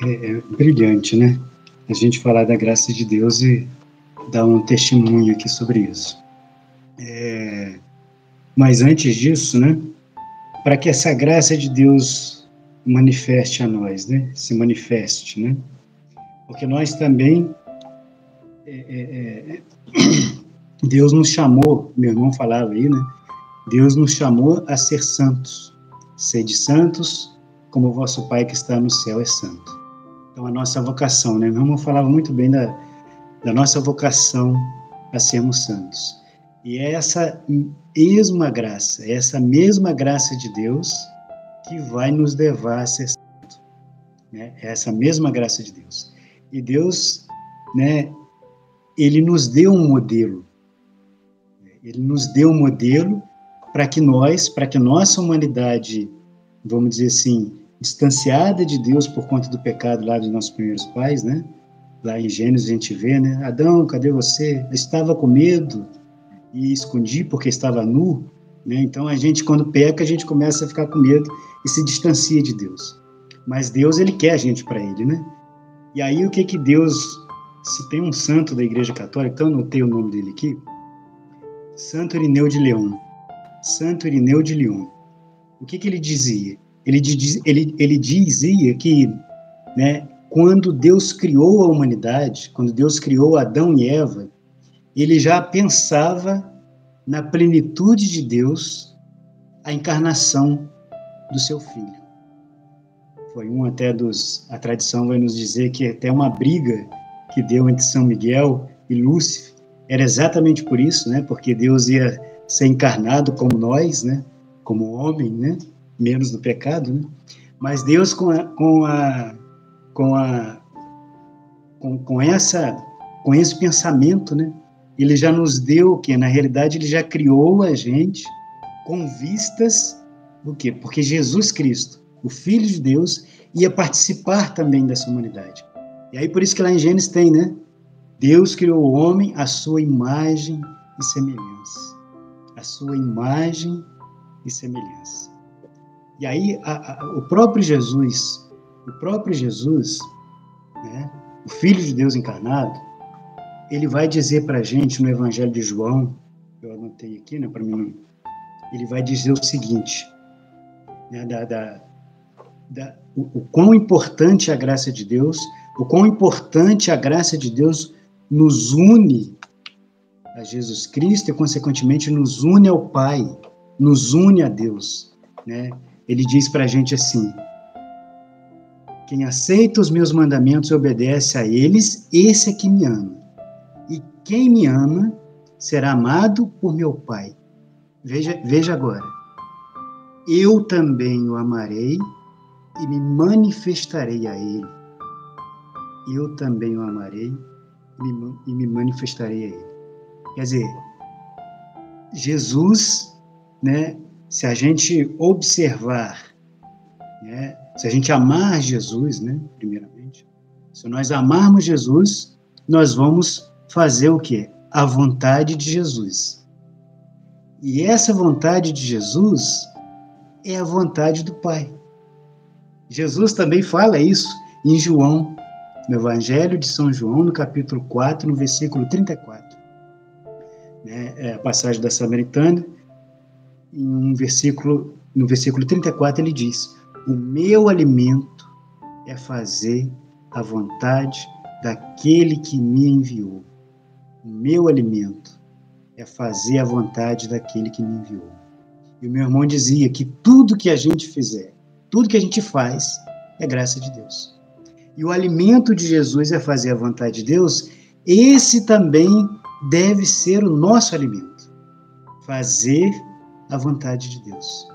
É brilhante, né? A gente falar da graça de Deus e dar um testemunho aqui sobre isso. Mas antes disso, né? Para que essa graça de Deus manifeste a nós, né? Se manifeste, né? Porque nós também, Deus nos chamou, meu irmão falava aí, né? Deus nos chamou a ser santos. Sede santos, como o vosso Pai que está no céu é santo. Então, a nossa vocação, né? Meu irmão falava muito bem da nossa vocação a sermos santos. E é essa mesma graça de Deus que vai nos levar a ser santos. Né? É essa mesma graça de Deus. E Deus, né, Ele nos deu um modelo. Ele nos deu um modelo para que nossa humanidade, vamos dizer assim, distanciada de Deus por conta do pecado lá dos nossos primeiros pais, né? Lá em Gênesis a gente vê, né? Adão, cadê você? Eu estava com medo e escondi porque estava nu, né? Então a gente, quando peca, a gente começa a ficar com medo e se distancia de Deus. Mas Deus, Ele quer a gente para Ele, né? E aí o que Deus... Se tem um santo da Igreja Católica, então eu anotei o nome dele aqui, Santo Irineu de Leão. Santo Irineu de Leão. O que ele dizia? Ele dizia que, né, quando Deus criou a humanidade, quando Deus criou Adão e Eva, ele já pensava na plenitude de Deus, a encarnação do seu filho. Foi a tradição vai nos dizer que até uma briga que deu entre São Miguel e Lúcifer era exatamente por isso, né? Porque Deus ia ser encarnado como nós, né? Como homem, né? Menos no pecado, né? Mas Deus com esse pensamento, né? Ele já nos deu o quê? Na realidade, ele já criou a gente com vistas do quê? Porque Jesus Cristo, o Filho de Deus, ia participar também dessa humanidade. E aí por isso que lá em Gênesis tem, né? Deus criou o homem à sua imagem e semelhança. A sua imagem e semelhança. E aí o próprio Jesus, né, o Filho de Deus encarnado, ele vai dizer para a gente no Evangelho de João, eu anotei aqui, né, para mim, ele vai dizer o seguinte, né, o quão importante é a graça de Deus, o quão importante a graça de Deus nos une a Jesus Cristo e, consequentemente, nos une ao Pai, nos une a Deus, né? Ele diz para a gente assim, quem aceita os meus mandamentos e obedece a eles, esse é que me ama. E quem me ama será amado por meu Pai. Veja agora. Eu também o amarei e me manifestarei a ele. Eu também o amarei e me manifestarei a ele. Quer dizer, Jesus, né, se a gente observar, né, se a gente amar Jesus, né, primeiramente, se nós amarmos Jesus, nós vamos fazer o quê? A vontade de Jesus. E essa vontade de Jesus é a vontade do Pai. Jesus também fala isso em João, no Evangelho de São João, no capítulo 4, no versículo 34. É a passagem da Samaritana, no versículo 34 ele diz, o meu alimento é fazer a vontade daquele que me enviou. O meu alimento é fazer a vontade daquele que me enviou. E o meu irmão dizia que tudo que a gente fizer, tudo que a gente faz, é graça de Deus. E o alimento de Jesus é fazer a vontade de Deus, esse também deve ser o nosso alimento. Fazer a vontade de Deus.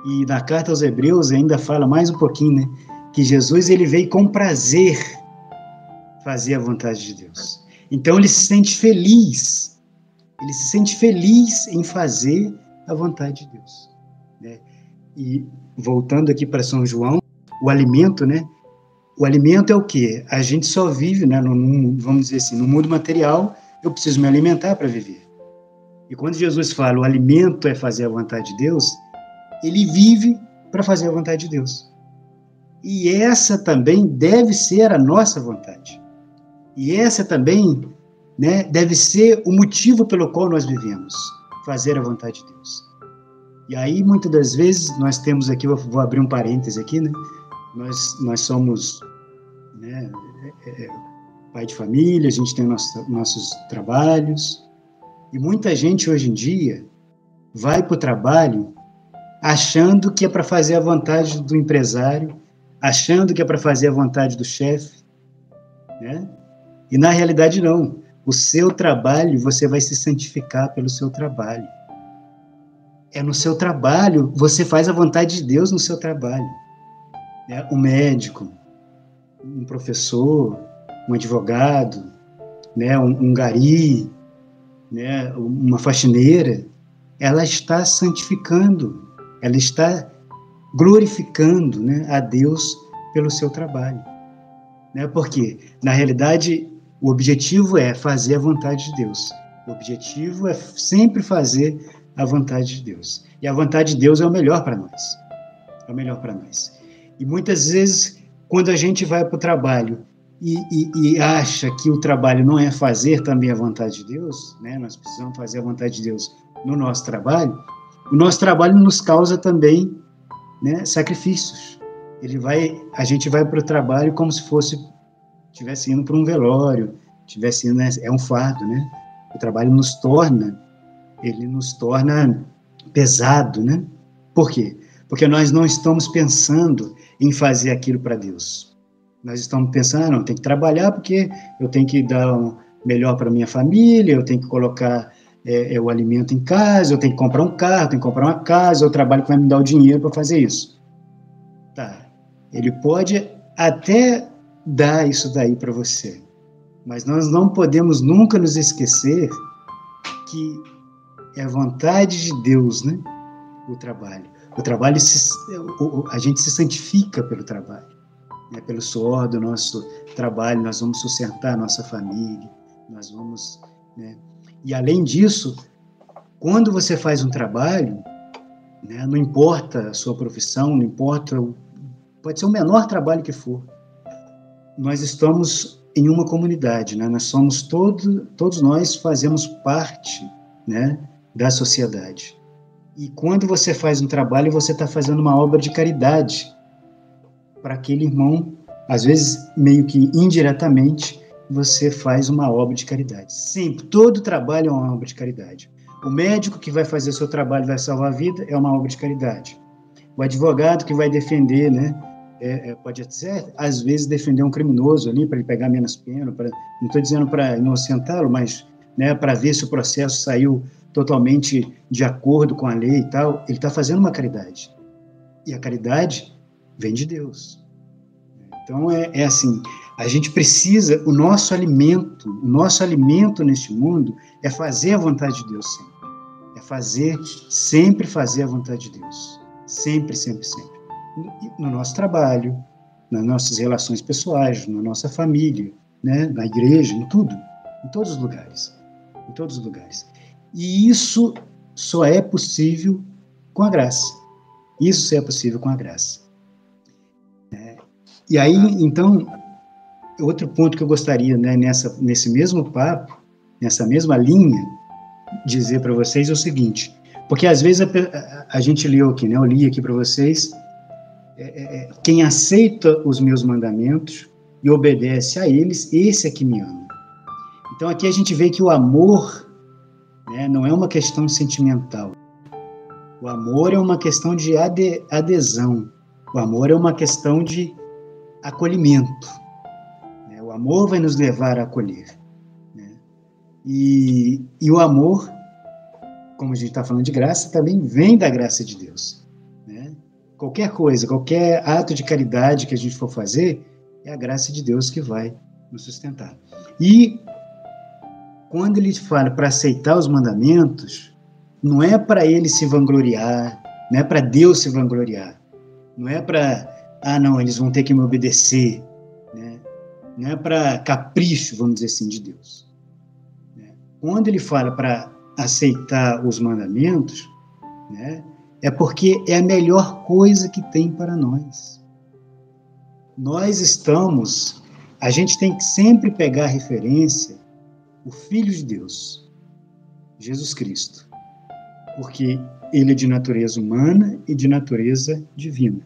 E na carta aos Hebreus ainda fala mais um pouquinho, né? Que Jesus ele veio com prazer fazer a vontade de Deus. Então ele se sente feliz. Ele se sente feliz em fazer a vontade de Deus. Né? E voltando aqui para São João, o alimento, né? O alimento é o quê? A gente só vive, né, vamos dizer assim, no mundo material, eu preciso me alimentar para viver. E quando Jesus fala o alimento é fazer a vontade de Deus, ele vive para fazer a vontade de Deus. E essa também deve ser a nossa vontade. E essa também, né, deve ser o motivo pelo qual nós vivemos, fazer a vontade de Deus. E aí, muitas das vezes, nós temos aqui, eu vou abrir um parêntese aqui, né? Nós somos, né, pai de família, a gente tem nossos trabalhos, e muita gente hoje em dia vai para o trabalho achando que é para fazer a vontade do empresário, achando que é para fazer a vontade do chefe, né? E na realidade não. O seu trabalho, você vai se santificar pelo seu trabalho. É no seu trabalho, você faz a vontade de Deus no seu trabalho. Né? Um médico, um professor, um advogado, né? um gari, né? Uma faxineira, ela está santificando, ela está glorificando, né, a Deus pelo seu trabalho. Né? Porque, na realidade, o objetivo é fazer a vontade de Deus. O objetivo é sempre fazer a vontade de Deus. E a vontade de Deus é o melhor para nós. É o melhor para nós. E muitas vezes, quando a gente vai para o trabalho e acha que o trabalho não é fazer também a vontade de Deus, né? Nós precisamos fazer a vontade de Deus no nosso trabalho, o nosso trabalho nos causa também, né, sacrifícios. A gente vai para o trabalho como se estivesse indo para um velório, tivesse indo, né, é um fardo, né? O trabalho nos torna pesado, né? Por quê? Porque nós não estamos pensando em fazer aquilo para Deus. Nós estamos pensando, não, tem que trabalhar porque eu tenho que dar um melhor para minha família, eu tenho que colocar o alimento em casa, eu tenho que comprar um carro, tenho que comprar uma casa, é o trabalho que vai me dar o dinheiro para fazer isso. Tá, ele pode até dar isso daí para você, mas nós não podemos nunca nos esquecer que é a vontade de Deus, né? O trabalho. O trabalho, a gente se santifica pelo trabalho, né? Pelo suor do nosso trabalho, nós vamos sustentar a nossa família, nós vamos, né? E além disso, quando você faz um trabalho, né, não importa a sua profissão, não importa, pode ser o menor trabalho que for, nós estamos em uma comunidade, né? Nós somos todos nós fazemos parte, né, da sociedade. E quando você faz um trabalho, você está fazendo uma obra de caridade para aquele irmão, às vezes meio que indiretamente, você faz uma obra de caridade. Sempre, todo trabalho é uma obra de caridade. O médico que vai fazer seu trabalho, vai salvar a vida, é uma obra de caridade. O advogado que vai defender, né, pode até, às vezes, defender um criminoso ali, para ele pegar menos pena, não estou dizendo para inocentá-lo, mas, né, para ver se o processo saiu totalmente de acordo com a lei e tal, ele está fazendo uma caridade. E a caridade vem de Deus. Então, é assim, a gente precisa, o nosso alimento neste mundo é fazer a vontade de Deus sempre. Sempre fazer a vontade de Deus. Sempre, sempre, sempre. No nosso trabalho, nas nossas relações pessoais, na nossa família, né, na igreja, em tudo, em todos os lugares. Em todos os lugares. E isso só é possível com a graça. Isso só é possível com a graça. E aí, então, outro ponto que eu gostaria, né, nesse mesmo papo, nessa mesma linha, dizer para vocês é o seguinte, porque às vezes a gente leu aqui, né, eu li aqui para vocês, quem aceita os meus mandamentos e obedece a eles, esse é que me ama. Então aqui a gente vê que o amor, né, não é uma questão sentimental. O amor é uma questão de adesão. O amor é uma questão de acolhimento. Né? O amor vai nos levar a acolher. Né? E o amor, como a gente está falando de graça, também vem da graça de Deus. Né? Qualquer coisa, qualquer ato de caridade que a gente for fazer, é a graça de Deus que vai nos sustentar. E quando ele fala para aceitar os mandamentos, não é para ele se vangloriar, não é para Deus se vangloriar, não é para, não, eles vão ter que me obedecer, né? Não é para capricho, vamos dizer assim, de Deus. Né? Quando ele fala para aceitar os mandamentos, né, é porque é a melhor coisa que tem para nós. a gente tem que sempre pegar a referência, o Filho de Deus, Jesus Cristo, porque ele é de natureza humana e de natureza divina.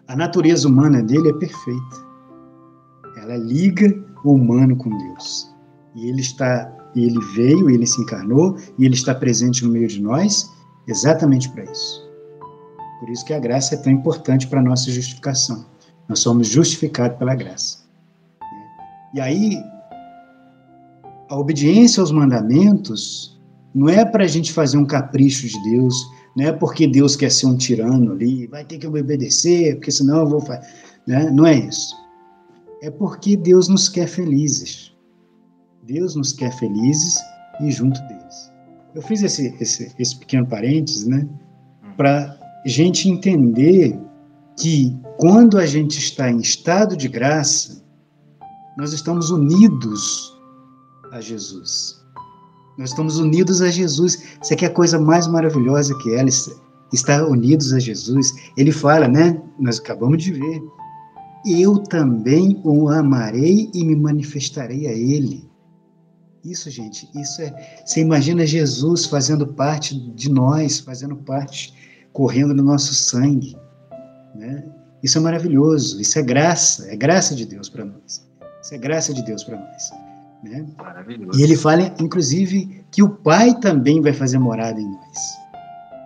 A natureza humana dele é perfeita. Ela liga o humano com Deus. E ele veio, ele se encarnou, e ele está presente no meio de nós exatamente para isso. Por isso que a graça é tão importante para a nossa justificação. Nós somos justificados pela graça. E aí, a obediência aos mandamentos não é para a gente fazer um capricho de Deus, não é porque Deus quer ser um tirano ali, vai ter que me obedecer, porque senão eu vou fazer. Né? Não é isso. É porque Deus nos quer felizes. Deus nos quer felizes e junto deles. Eu fiz esse pequeno parênteses, né, para a gente entender que quando a gente está em estado de graça, nós estamos unidos a Jesus. Nós estamos unidos a Jesus. Isso aqui é a coisa mais maravilhosa que é, estar unidos a Jesus. Ele fala, né? Nós acabamos de ver. Eu também o amarei e me manifestarei a ele. Isso, gente, isso é... Você imagina Jesus fazendo parte de nós, fazendo parte, correndo no nosso sangue, né? Isso é maravilhoso, isso é graça de Deus para nós. Isso é graça de Deus para nós, né? Maravilhoso. E ele fala, inclusive, que o Pai também vai fazer morada em nós.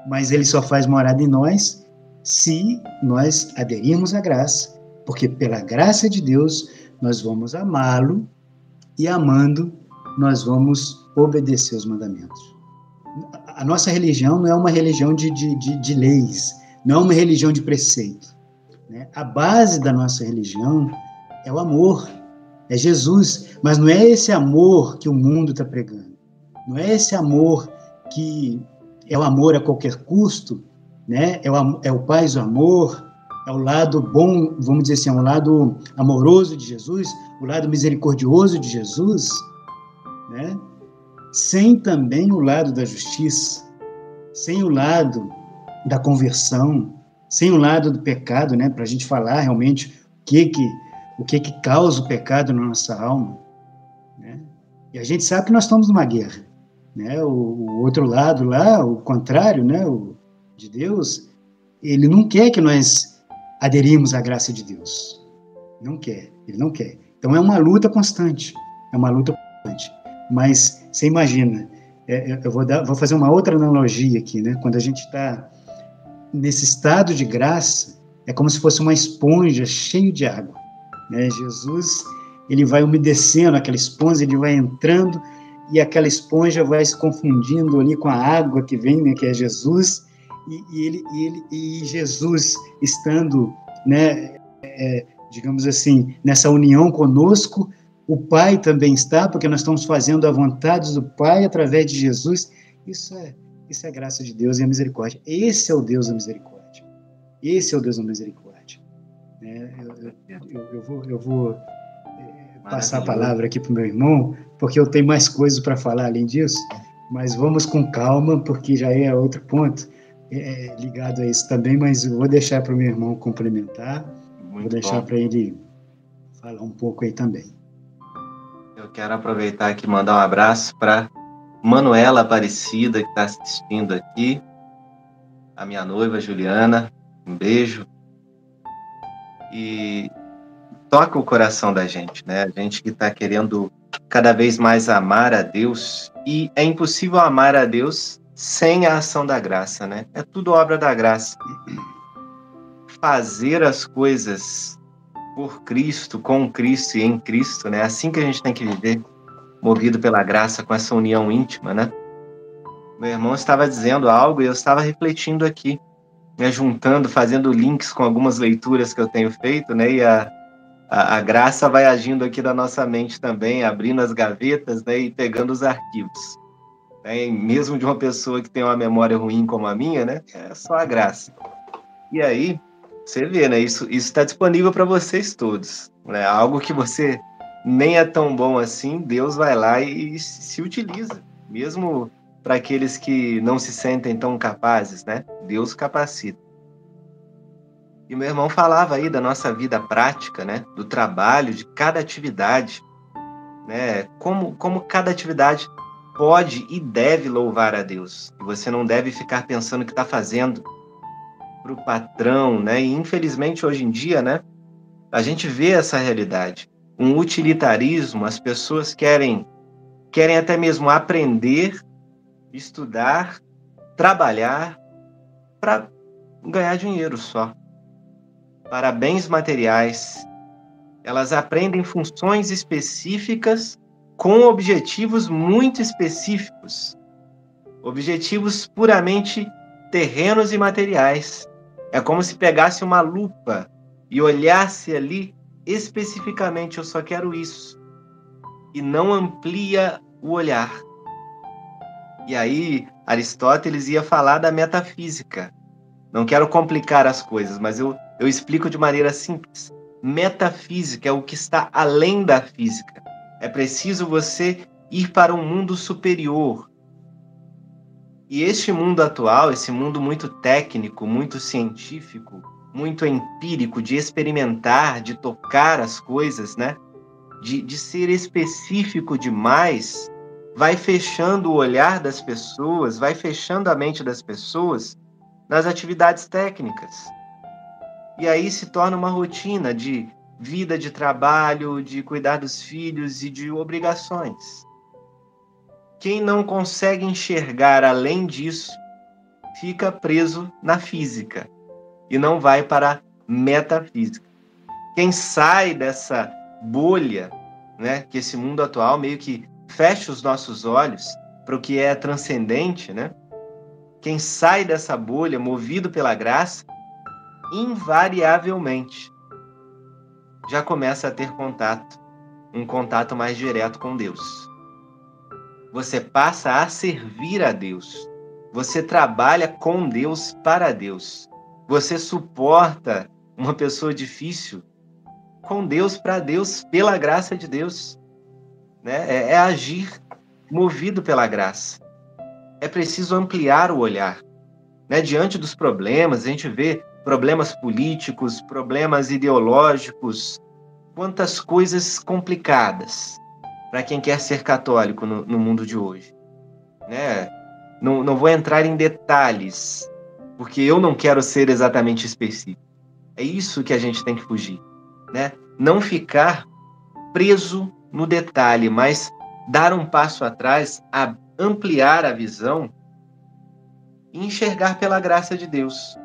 Mas ele só faz morada em nós se nós aderirmos à graça. Porque pela graça de Deus, nós vamos amá-lo e amando, nós vamos obedecer os mandamentos. A nossa religião não é uma religião de leis, não é uma religião de preceito, né? A base da nossa religião é o amor, é Jesus, mas não é esse amor que o mundo está pregando, não é esse amor que é o amor a qualquer custo, né? É o paz do amor, é o lado bom, vamos dizer assim, é o lado amoroso de Jesus, o lado misericordioso de Jesus, né? Sem também o lado da justiça, sem o lado da conversão, sem o lado do pecado, né? Para a gente falar realmente o que causa o pecado na nossa alma, né? E a gente sabe que nós estamos numa guerra, né? O outro lado lá, o contrário, né? O de Deus, ele não quer que nós aderimos à graça de Deus. Não quer, ele não quer. Então é uma luta constante, Mas você imagina, eu vou fazer uma outra analogia aqui, né? Quando a gente está nesse estado de graça, é como se fosse uma esponja cheia de água, né? Jesus, ele vai umedecendo aquela esponja, ele vai entrando e aquela esponja vai se confundindo ali com a água que vem, né? Que é Jesus, e Jesus estando, né? Digamos assim, nessa união conosco, o Pai também está, porque nós estamos fazendo a vontade do Pai através de Jesus. Isso é a graça de Deus e a misericórdia. Esse é o Deus da misericórdia. Esse é o Deus da misericórdia. Eu vou passar a palavra aqui para o meu irmão, porque eu tenho mais coisas para falar além disso, mas vamos com calma, porque já é outro ponto ligado a isso também, mas eu vou deixar para o meu irmão complementar, vou deixar para ele falar um pouco aí também. Eu quero aproveitar aqui e mandar um abraço para Manuela Aparecida, que está assistindo aqui, a minha noiva Juliana, um beijo. E toca o coração da gente, né? A gente que está querendo cada vez mais amar a Deus, e é impossível amar a Deus sem a ação da graça, né? É tudo obra da graça. Fazer as coisas por Cristo, com Cristo e em Cristo, né? É assim que a gente tem que viver, movido pela graça, com essa união íntima, né? Meu irmão estava dizendo algo e eu estava refletindo aqui, me juntando, fazendo links com algumas leituras que eu tenho feito, né? E a graça vai agindo aqui da nossa mente também, abrindo as gavetas, né? E pegando os arquivos. Mesmo de uma pessoa que tem uma memória ruim como a minha, né? É só a graça. E aí, você vê, né? Isso está disponível para vocês todos, né? Algo que você nem é tão bom assim, Deus vai lá e se utiliza, mesmo para aqueles que não se sentem tão capazes, né? Deus capacita. E meu irmão falava aí da nossa vida prática, né? Do trabalho, de cada atividade, né? Como cada atividade pode e deve louvar a Deus. E você não deve ficar pensando que está fazendo para o patrão, né? E infelizmente hoje em dia, né? A gente vê essa realidade. Um utilitarismo, as pessoas querem até mesmo aprender, estudar, trabalhar para ganhar dinheiro só, para bens materiais. Elas aprendem funções específicas com objetivos muito específicos, objetivos puramente terrenos e materiais. É como se pegasse uma lupa e olhasse ali especificamente, eu só quero isso, e não amplia o olhar. E aí Aristóteles ia falar da metafísica. Não quero complicar as coisas, mas eu explico de maneira simples. Metafísica é o que está além da física. É preciso você ir para um mundo superior. E este mundo atual, esse mundo muito técnico, muito científico, muito empírico, de experimentar, de tocar as coisas, né? De ser específico demais, vai fechando o olhar das pessoas, vai fechando a mente das pessoas nas atividades técnicas. E aí se torna uma rotina de vida, de trabalho, de cuidar dos filhos e de obrigações. Quem não consegue enxergar além disso, fica preso na física e não vai para a metafísica. Quem sai dessa bolha, né, que esse mundo atual meio que fecha os nossos olhos para o que é transcendente, né? Quem sai dessa bolha, movido pela graça, invariavelmente já começa a ter contato, um contato mais direto com Deus. Você passa a servir a Deus. Você trabalha com Deus para Deus. Você suporta uma pessoa difícil com Deus para Deus, pela graça de Deus. Né? É agir movido pela graça. É preciso ampliar o olhar. Né? Diante dos problemas, a gente vê problemas políticos, problemas ideológicos, quantas coisas complicadas para quem quer ser católico no mundo de hoje. Né? Não vou entrar em detalhes, porque eu não quero ser exatamente específico. É isso que a gente tem que fugir. Né? Não ficar preso no detalhe, mas dar um passo atrás, ampliar a visão e enxergar pela graça de Deus.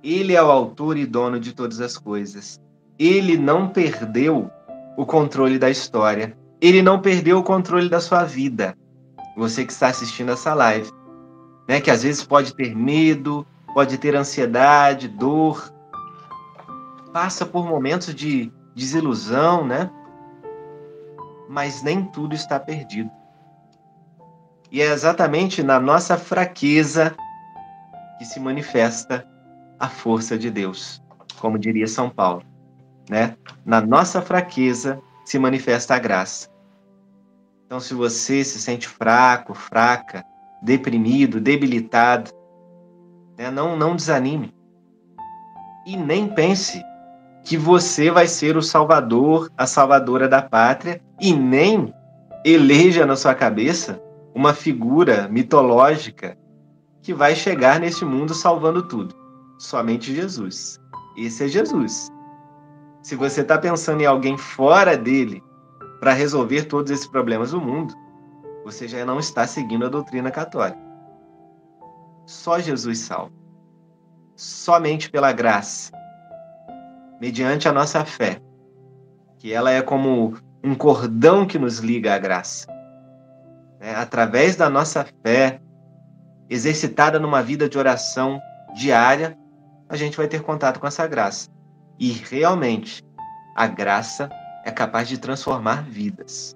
Ele é o autor e dono de todas as coisas. Ele não perdeu o controle da história. Ele não perdeu o controle da sua vida. Você que está assistindo essa live, né? Que às vezes pode ter medo, pode ter ansiedade, dor, passa por momentos de desilusão, né? Mas nem tudo está perdido. E é exatamente na nossa fraqueza que se manifesta a força de Deus, como diria São Paulo, né? Na nossa fraqueza se manifesta a graça. Então, se você se sente fraco, fraca, deprimido, debilitado, né? Não desanime. E nem pense que você vai ser o salvador, a salvadora da pátria, e nem eleja na sua cabeça uma figura mitológica que vai chegar neste mundo salvando tudo. Somente Jesus. Esse é Jesus. Se você está pensando em alguém fora dele para resolver todos esses problemas do mundo, você já não está seguindo a doutrina católica. Só Jesus salva. Somente pela graça, mediante a nossa fé, que ela é como um cordão que nos liga à graça. Através da nossa fé, exercitada numa vida de oração diária, a gente vai ter contato com essa graça. E realmente, a graça é capaz de transformar vidas.